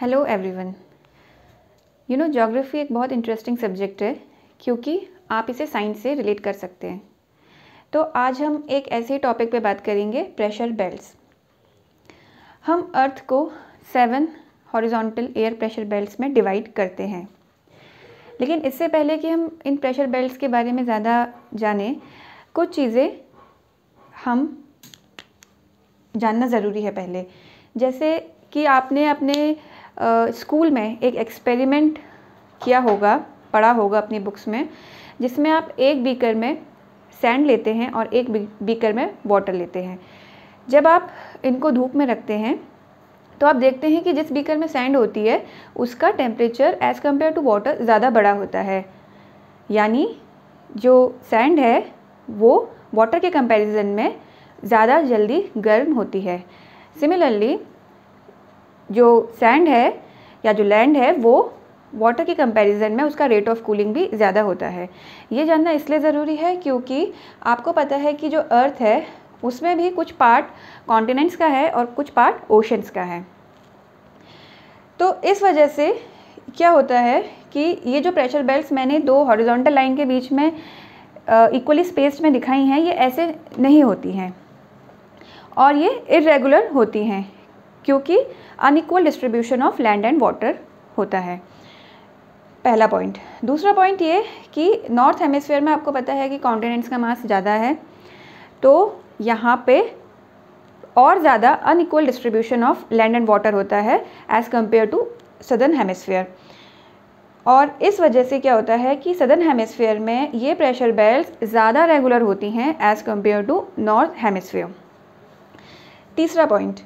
Hello everyone. Geography एक बहुत interesting subject है क्योंकि आप इसे साइंस से रिलेट कर सकते हैं। तो आज हम एक ऐसे टॉपिक पे बात करेंगे, प्रेशर बेल्ट्स। हम अर्थ को 7 हॉरिजॉन्टल एयर प्रेशर बेल्ट्स में डिवाइड करते हैं, लेकिन इससे पहले कि हम इन प्रेशर बेल्ट्स के बारे में ज़्यादा जानें, कुछ चीज़ें हम जानना ज़रूरी है पहले। जैसे कि आपने अपने स्कूल में एक एक्सपेरिमेंट किया होगा, पढ़ा होगा अपनी बुक्स में, जिसमें आप एक बीकर में सैंड लेते हैं और एक बीकर में वाटर लेते हैं। जब आप इनको धूप में रखते हैं तो आप देखते हैं कि जिस बीकर में सैंड होती है उसका temperature as compared to water ज़्यादा बड़ा होता है, यानी जो सैंड है वो वाटर के कंपैरिजन में ज़्यादा जल्दी गर्म होती है। सिमिलरली जो सैंड है या जो लैंड है वो वाटर के कंपैरिजन में उसका रेट ऑफ कूलिंग भी ज़्यादा होता है। ये जानना इसलिए ज़रूरी है क्योंकि आपको पता है कि जो अर्थ है उसमें भी कुछ पार्ट कॉन्टिनेंट्स का है और कुछ पार्ट ओशंस का है। तो इस वजह से क्या होता है कि ये जो प्रेशर बेल्ट्स मैंने दो हॉरिजॉन्टल लाइन के बीच में इक्वली स्पेस्ड में दिखाई हैं, ये ऐसे नहीं होती हैं और ये इरेगुलर होती हैं क्योंकि unequal distribution of land and water होता है। पहला पॉइंट। दूसरा पॉइंट ये कि नॉर्थ हेमिस्फीयर में आपको पता है कि कॉन्टिनेंट्स का मास ज़्यादा है, तो यहाँ पे और ज़्यादा unequal distribution of land and water होता है as compared to southern hemisphere. और इस वजह से क्या होता है कि सदर्न हेमिस्फीयर में ये प्रेशर बेल्ट्स ज़्यादा रेगुलर होती हैं as compared to north hemisphere. तीसरा पॉइंट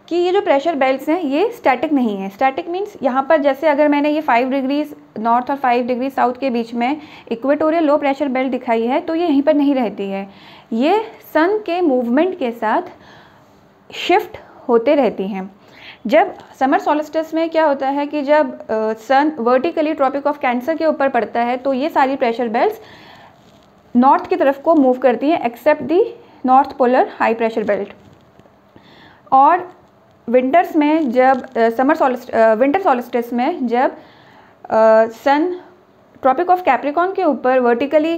कि ये जो प्रेशर बेल्ट्स हैं ये स्टैटिक नहीं है। स्टैटिक मीन्स यहाँ पर जैसे अगर मैंने ये 5 डिग्रीज नॉर्थ और 5 डिग्री साउथ के बीच में इक्वेटोरियल लो प्रेशर बेल्ट दिखाई है, तो ये यहीं पर नहीं रहती है, ये सन के मूवमेंट के साथ शिफ्ट होते रहती हैं। जब समर सॉल्स्टिस में क्या होता है कि जब सन वर्टिकली ट्रॉपिक ऑफ कैंसर के ऊपर पड़ता है तो ये सारी प्रेशर बेल्ट्स नॉर्थ की तरफ को मूव करती हैं except the north polar high pressure belt. और विंटर्स में जब विंटर सॉल्स्टिस में जब सन ट्रॉपिक ऑफ कैप्रिकॉर्न के ऊपर वर्टिकली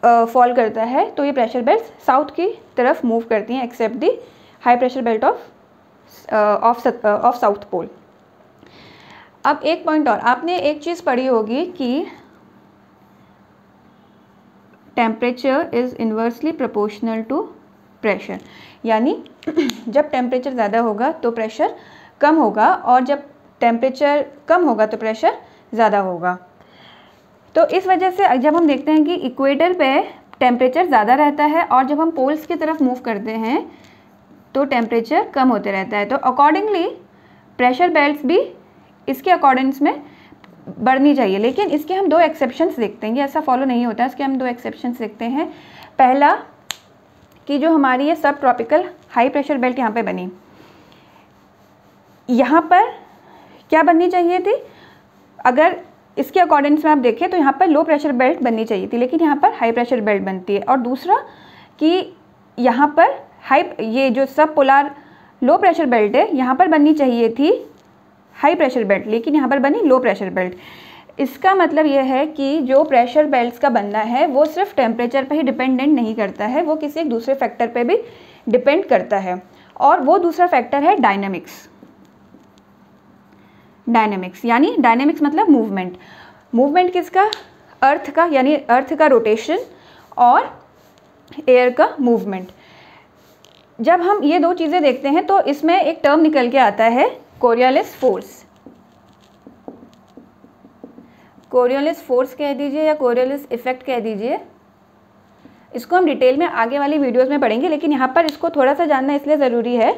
फॉल करता है तो ये प्रेशर बेल्ट्स साउथ की तरफ मूव करती हैं except the high pressure belt of south pole. अब एक पॉइंट और, आपने एक चीज़ पढ़ी होगी कि temperature is inversely proportional to pressure, यानी जब टेम्परेचर ज़्यादा होगा तो प्रेशर कम होगा और जब टेम्परेचर कम होगा तो प्रेशर ज़्यादा होगा। तो इस वजह से जब हम देखते हैं कि इक्वेटर पे टेम्परेचर ज़्यादा रहता है और जब हम पोल्स की तरफ मूव करते हैं तो टेम्परेचर कम होते रहता है, तो अकॉर्डिंगली प्रेशर बेल्ट्स भी इसके अकॉर्डिंग्स में बढ़नी चाहिए। लेकिन इसके हम दो एक्सेप्शंस देखते हैं, ये ऐसा फॉलो नहीं होता, इसके हम दो एक्सेप्शंस देखते हैं। पहला कि जो हमारी ये सब ट्रॉपिकल हाई प्रेशर बेल्ट यहाँ पे बनी, यहाँ पर क्या बननी चाहिए थी, अगर इसके अकॉर्डिंग्स में आप देखें तो यहाँ पर लो प्रेशर बेल्ट बननी चाहिए थी, लेकिन यहाँ पर हाई प्रेशर बेल्ट बनती है। और दूसरा कि यहाँ पर ये जो सब पोलार लो प्रेशर बेल्ट है यहाँ पर बननी चाहिए थी हाई प्रेशर बेल्ट, लेकिन यहाँ पर बनी लो प्रेशर बेल्ट। इसका मतलब यह है कि जो प्रेशर बेल्ट्स का बनना है वो सिर्फ टेम्परेचर पर ही डिपेंडेंट नहीं करता है, वो किसी एक दूसरे फैक्टर पे भी डिपेंड करता है, और वो दूसरा फैक्टर है डायनेमिक्स। डायनेमिक्स यानी डायनेमिक्स मतलब मूवमेंट। मूवमेंट किसका? अर्थ का, यानी अर्थ का रोटेशन और एयर का मूवमेंट। जब हम ये दो चीज़ें देखते हैं तो इसमें एक टर्म निकल के आता है कोरियोलिस फोर्स। कोरियोलिस फोर्स कह दीजिए या कोरियोलिस इफेक्ट कह दीजिए, इसको हम डिटेल में आगे वाली वीडियोस में पढ़ेंगे, लेकिन यहाँ पर इसको थोड़ा सा जानना इसलिए ज़रूरी है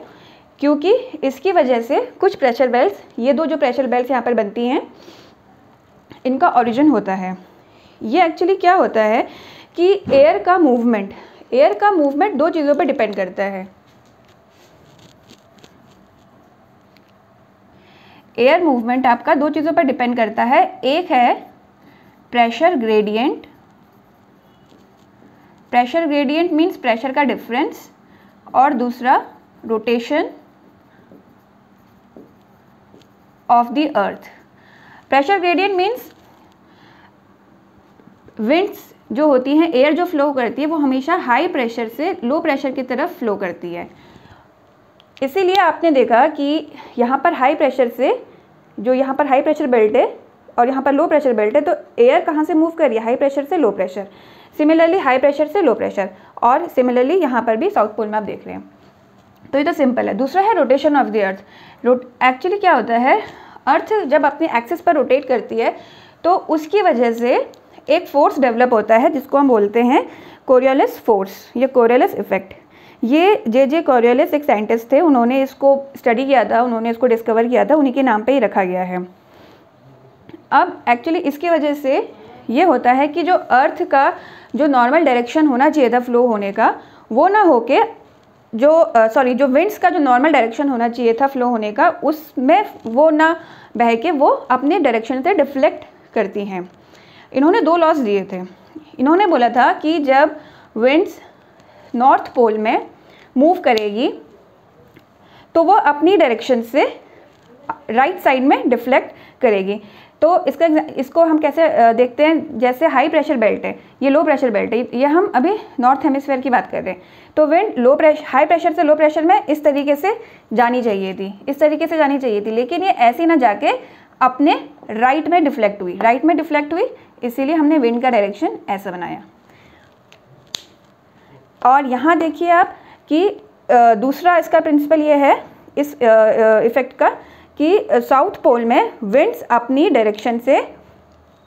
क्योंकि इसकी वजह से कुछ प्रेशर बेल्ट्स, ये दो जो प्रेशर बेल्ट्स यहाँ पर बनती हैं, इनका ओरिजिन होता है। ये एक्चुअली क्या होता है कि एयर का मूवमेंट दो चीज़ों पर डिपेंड करता है। एयर मूवमेंट आपका दो चीज़ों पर डिपेंड करता है, एक है pressure gradient. Pressure gradient means pressure का डिफरेंस, और दूसरा rotation of the earth. Pressure gradient means winds जो होती हैं, एयर जो फ्लो करती है वो हमेशा हाई प्रेशर से लो प्रेशर की तरफ फ्लो करती है। इसीलिए आपने देखा कि यहाँ पर हाई प्रेशर से, जो यहाँ पर हाई प्रेशर बेल्ट है और यहाँ पर लो प्रेशर बेल्ट है, तो एयर कहाँ से मूव कर रही है, हाई प्रेशर से low pressure, similarly high pressure से लो प्रेशर, और सिमिलरली यहाँ पर भी साउथ पोल में आप देख रहे हैं। तो ये तो सिंपल है। दूसरा है rotation of the earth. Actually क्या होता है, अर्थ जब अपने एक्सिस पर रोटेट करती है तो उसकी वजह से एक फोर्स डेवलप होता है जिसको हम बोलते हैं कोरियोलिस फोर्स या कोरियोलिस इफेक्ट। ये जे कोरियोलिस एक साइंटिस्ट थे, उन्होंने इसको स्टडी किया था, उन्होंने इसको डिस्कवर किया था, उन्हीं के नाम पे ही रखा गया है। अब एक्चुअली इसकी वजह से ये होता है कि जो अर्थ का जो नॉर्मल डायरेक्शन होना चाहिए था फ्लो होने का, वो ना होके जो विंड्स का जो नॉर्मल डायरेक्शन होना चाहिए था फ्लो होने का, उसमें वो ना बह के वो अपने डायरेक्शन से डिफ्लेक्ट करती हैं। इन्होंने 2 लॉज दिए थे। इन्होंने बोला था कि जब विंड्स नॉर्थ पोल में मूव करेगी तो वो अपनी डायरेक्शन से राइट साइड में डिफ्लेक्ट करेगी। तो इसको हम कैसे देखते हैं, जैसे हाई प्रेशर बेल्ट है, ये लो प्रेशर बेल्ट है, ये हम अभी नॉर्थ हेमिस्फीयर की बात कर रहे हैं। तो विंड हाई प्रेशर से लो प्रेशर में इस तरीके से जानी चाहिए थी, इस तरीके से जानी चाहिए थी, लेकिन ये ऐसे ना जाके अपने राइट में डिफ्लेक्ट हुई, इसीलिए हमने विंड का डायरेक्शन ऐसा बनाया। और यहाँ देखिए आप कि दूसरा इसका प्रिंसिपल ये है इस इफेक्ट का कि साउथ पोल में विंड्स अपनी डायरेक्शन से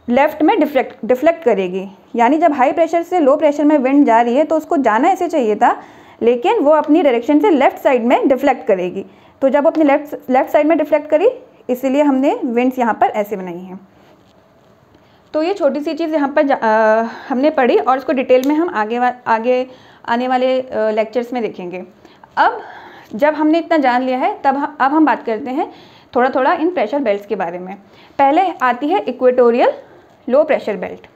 लेफ्ट में डिफ्लेक्ट करेगी। यानी जब हाई प्रेशर से लो प्रेशर में विंड जा रही है तो उसको जाना ऐसे चाहिए था, लेकिन वो अपनी डायरेक्शन से लेफ़्ट साइड में डिफ्लेक्ट करेगी। तो जब अपनी लेफ़्ट साइड में डिफ्लेक्ट करी, इसीलिए हमने विंड्स यहाँ पर ऐसे बनाई हैं। तो ये छोटी सी चीज़ यहाँ पर हमने पढ़ी और इसको डिटेल में हम आगे आने वाले लेक्चर्स में देखेंगे। अब जब हमने इतना जान लिया है, अब हम बात करते हैं थोड़ा थोड़ा इन प्रेशर बेल्ट्स के बारे में। पहले आती है इक्वेटोरियल लो प्रेशर बेल्ट।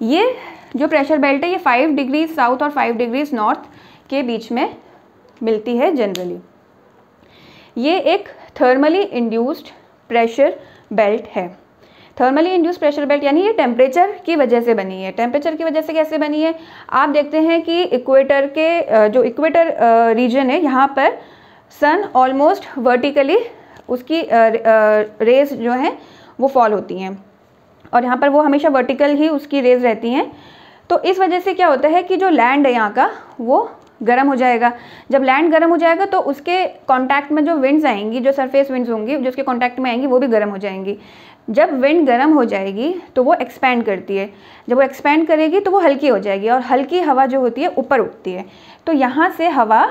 ये जो प्रेशर बेल्ट है ये 5 डिग्री साउथ और 5 डिग्री नॉर्थ के बीच में मिलती है जनरली। ये एक थर्मली इंड्यूस्ड प्रेशर बेल्ट है। थर्मली इंड्यूस्ड प्रेशर बेल्ट यानी ये टेम्परेचर की वजह से बनी है। टेम्परेचर की वजह से कैसे बनी है, आप देखते हैं कि इक्वेटर के जो इक्वेटर रीजन है, यहाँ पर सन ऑलमोस्ट वर्टिकली उसकी रेज जो हैं वो फॉल होती हैं, और यहाँ पर वो हमेशा वर्टिकल ही उसकी रेज रहती हैं। तो इस वजह से क्या होता है कि जो लैंड है यहाँ का वो गर्म हो जाएगा। जब लैंड गर्म हो जाएगा तो उसके कांटेक्ट में जो विंड्स आएंगी, जो सरफेस विंड्स होंगी जो उसके कांटेक्ट में आएंगी, वो भी गर्म हो जाएंगी। जब विंड गर्म हो जाएगी तो वो एक्सपैंड करती है, जब वो एक्सपैंड करेगी तो वो हल्की हो जाएगी, और हल्की हवा जो होती है ऊपर उठती है। तो यहाँ से हवा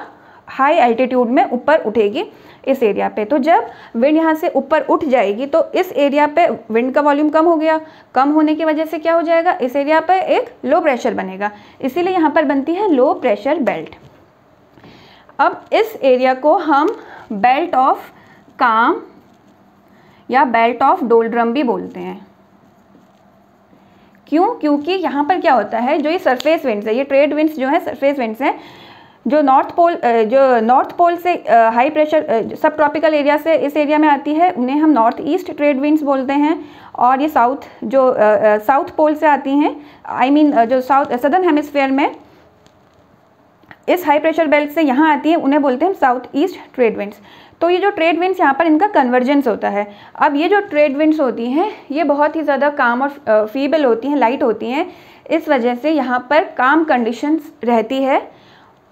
हाई एल्टीट्यूड में ऊपर उठेगी इस एरिया पे। तो जब विंड यहाँ से ऊपर उठ जाएगी तो इस एरिया पे विंड का वॉल्यूम कम हो गया। कम होने की वजह से क्या हो जाएगा, इस एरिया पे एक लो प्रेशर बनेगा, इसीलिए यहाँ पर बनती है लो प्रेशर बेल्ट। अब इस एरिया को हम बेल्ट ऑफ काम या बेल्ट ऑफ डोल्ड्रम भी बोलते हैं। क्यों? क्योंकि यहाँ पर क्या होता है, जो ये सरफेस विंड्स है, ये ट्रेड विंड्स जो है सरफेस विंड्स हैं, जो नॉर्थ पोल से हाई प्रेशर सब ट्रॉपिकल एरिया से इस एरिया में आती है, उन्हें हम नॉर्थ ईस्ट ट्रेड विंड्स बोलते हैं। और ये साउथ पोल से आती हैं, जो सदर्न हेमिस्फीयर में इस हाई प्रेशर बेल्ट से यहाँ आती है, उन्हें बोलते हैं साउथ ईस्ट ट्रेड विंड्स। तो ये जो ट्रेड विंड्स यहाँ पर इनका कन्वर्जेंस होता है। अब ये जो ट्रेड विंड्स होती हैं ये बहुत ही ज़्यादा काम और फीबल होती हैं, लाइट होती हैं, इस वजह से यहाँ पर काम कंडीशंस रहती है,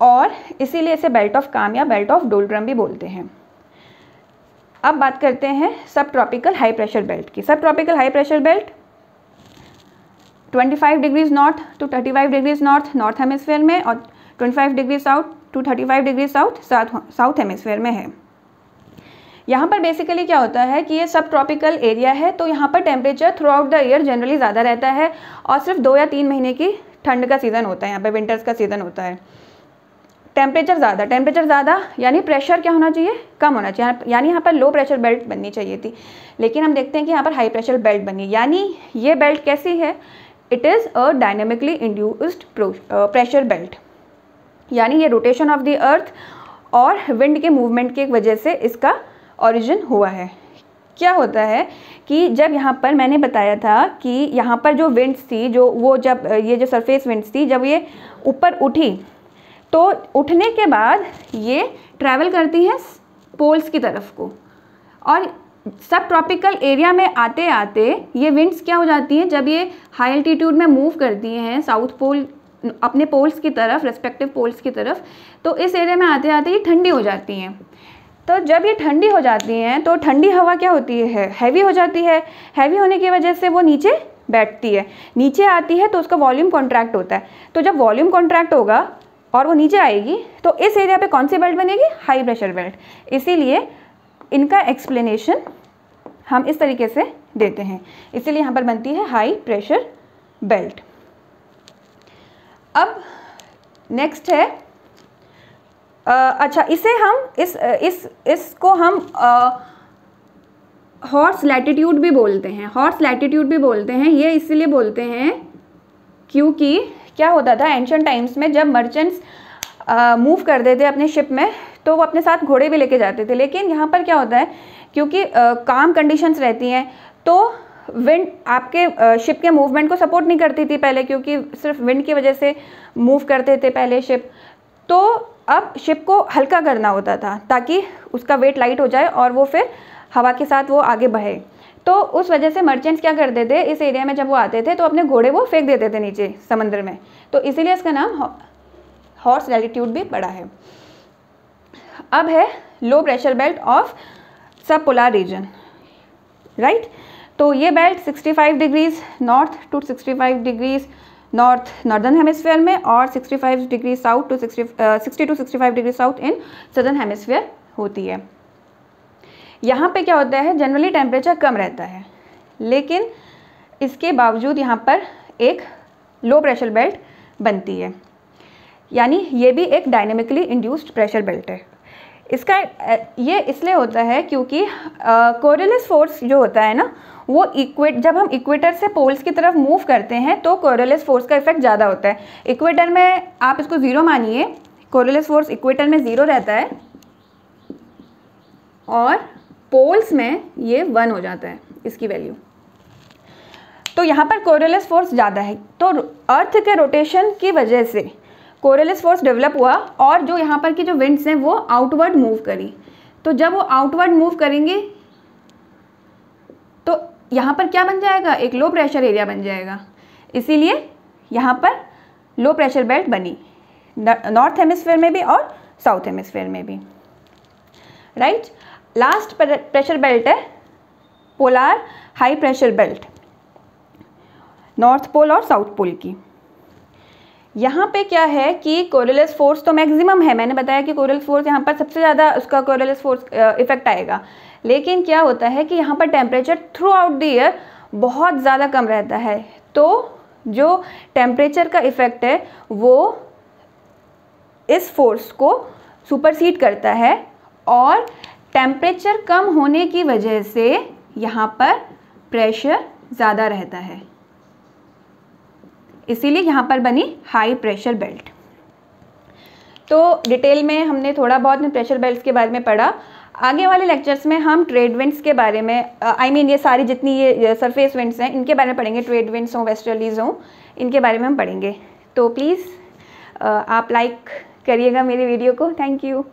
और इसीलिए इसे बेल्ट ऑफ काम या बेल्ट ऑफ डोल्ड्रम भी बोलते हैं। अब बात करते हैं सब ट्रॉपिकल हाई प्रेशर बेल्ट की। Subtropical high pressure belt 25 degrees north to 35 degrees north hemisphere में, और 25 degree south to 35 degree south hemisphere में है। यहाँ पर बेसिकली क्या होता है कि ये सब ट्रॉपिकल एरिया है, तो यहाँ पर temperature through out the year generally ज़्यादा रहता है, और सिर्फ 2 या 3 महीने की ठंड का सीज़न होता है, यहाँ पर विंटर्स का सीज़न होता है। टेम्परेचर ज़्यादा यानी प्रेशर क्या होना चाहिए, कम होना चाहिए, यानी यहाँ पर लो प्रेशर बेल्ट बननी चाहिए थी, लेकिन हम देखते हैं कि यहाँ पर हाई प्रेशर बेल्ट बनी। यानी ये बेल्ट कैसी है, it is a dynamically induced pressure belt, यानी ये रोटेशन ऑफ द अर्थ और विंड के मूवमेंट की वजह से इसका ओरिजिन हुआ है। क्या होता है कि जब यहाँ पर मैंने बताया था कि यहाँ पर जो विंड्स थी, जो वो जब ये जो सरफेस विंड्स थी जब ये ऊपर उठी तो उठने के बाद ये ट्रैवल करती हैं पोल्स की तरफ को, और सब ट्रॉपिकल एरिया में आते आते ये विंड्स क्या हो जाती हैं, जब ये हाई एल्टीट्यूड में मूव करती हैं साउथ पोल अपने पोल्स की तरफ, रेस्पेक्टिव पोल्स की तरफ, तो इस एरिया में आते आते ये ठंडी हो जाती हैं। तो जब ये ठंडी हो जाती हैं तो ठंडी हवा क्या होती है, हैवी हो जाती है। हैवी होने की वजह से वो नीचे बैठती है, नीचे आती है तो उसका वॉल्यूम कॉन्ट्रैक्ट होता है। तो जब वॉल्यूम कॉन्ट्रैक्ट होगा और वो नीचे आएगी तो इस एरिया पे कौन सी बेल्ट बनेगी, हाई प्रेशर बेल्ट। इसीलिए इनका एक्सप्लेनेशन हम इस तरीके से देते हैं, इसीलिए यहाँ पर बनती है हाई प्रेशर बेल्ट। अब नेक्स्ट है अच्छा, इसे हम इसको हम हॉर्स लैटिट्यूड भी बोलते हैं। हॉर्स लैटिट्यूड भी बोलते हैं, ये इसलिए बोलते हैं क्योंकि क्या होता था एंशिएंट टाइम्स में, जब मर्चेंट्स मूव करते थे अपने शिप में तो वो अपने साथ घोड़े भी लेके जाते थे। लेकिन यहाँ पर क्या होता है, क्योंकि काम कंडीशंस रहती हैं तो विंड आपके शिप के मूवमेंट को सपोर्ट नहीं करती थी पहले, क्योंकि सिर्फ विंड की वजह से मूव करते थे पहले शिप। तो अब शिप को हल्का करना होता था ताकि उसका वेट लाइट हो जाए और वो फिर हवा के साथ वो आगे बढ़े। तो उस वजह से मर्चेंट्स क्या करते थे, इस एरिया में जब वो आते थे तो अपने घोड़े वो फेंक देते थे नीचे समंदर में, तो इसीलिए इसका नाम हॉर्स लैटिट्यूड भी पड़ा है। अब है low pressure belt of sub polar region, right. तो ये belt 65 degrees north to 65 degrees northern hemisphere में और 65 degree south to 60 to 65 degree south in southern hemisphere होती है। यहाँ पे क्या होता है, जनरली टेम्परेचर कम रहता है, लेकिन इसके बावजूद यहाँ पर एक लो प्रेशर बेल्ट बनती है, यानी ये भी एक डायनेमिकली इंड्यूस्ड प्रेशर बेल्ट है। इसका ये इसलिए होता है क्योंकि कोरियोलिस फोर्स जो होता है ना, वो जब हम इक्वेटर से पोल्स की तरफ मूव करते हैं तो कोरियोलिस फोर्स का इफेक्ट ज़्यादा होता है। इक्वेटर में आप इसको ज़ीरो मानिए, कोरियोलिस फोर्स इक्वेटर में ज़ीरो रहता है और पोल्स में ये 1 हो जाता है इसकी वैल्यू। तो यहाँ पर कोरियोलिस फोर्स ज़्यादा है, तो अर्थ के रोटेशन की वजह से कोरियोलिस फोर्स डेवलप हुआ और जो यहाँ पर की जो विंड्स हैं वो आउटवर्ड मूव करी। तो जब वो आउटवर्ड मूव करेंगे तो यहाँ पर क्या बन जाएगा, एक लो प्रेशर एरिया बन जाएगा। इसीलिए यहाँ पर लो प्रेशर बेल्ट बनी, नॉर्थ हेमिस्फीयर में भी और साउथ हेमिस्फीयर में भी, राइट। लास्ट प्रेशर बेल्ट है polar high pressure belt, north pole और साउथ पोल की। यहाँ पे क्या है कि कोरियोलिस फोर्स तो मैक्सिमम है, मैंने बताया कि कोरियोलिस फोर्स यहाँ पर सबसे ज़्यादा उसका कोरियोलिस फोर्स इफेक्ट आएगा। लेकिन क्या होता है कि यहाँ पर temperature through out the year बहुत ज़्यादा कम रहता है, तो जो टेम्परेचर का इफ़ेक्ट है वो इस फोर्स को सुपरसीड करता है और टेम्परेचर कम होने की वजह से यहाँ पर प्रेशर ज़्यादा रहता है, इसीलिए यहाँ पर बनी हाई प्रेशर बेल्ट। तो डिटेल में हमने थोड़ा बहुत प्रेशर बेल्ट्स के बारे में पढ़ा। आगे वाले लेक्चर्स में हम ट्रेड विंड्स के बारे में ये सारी जितनी ये सरफेस विंड्स हैं इनके बारे में पढ़ेंगे, ट्रेड विंड्स हों वेस्टर्लीज हों, इनके बारे में हम पढ़ेंगे। तो प्लीज़ आप लाइक करिएगा मेरे वीडियो को। Thank you.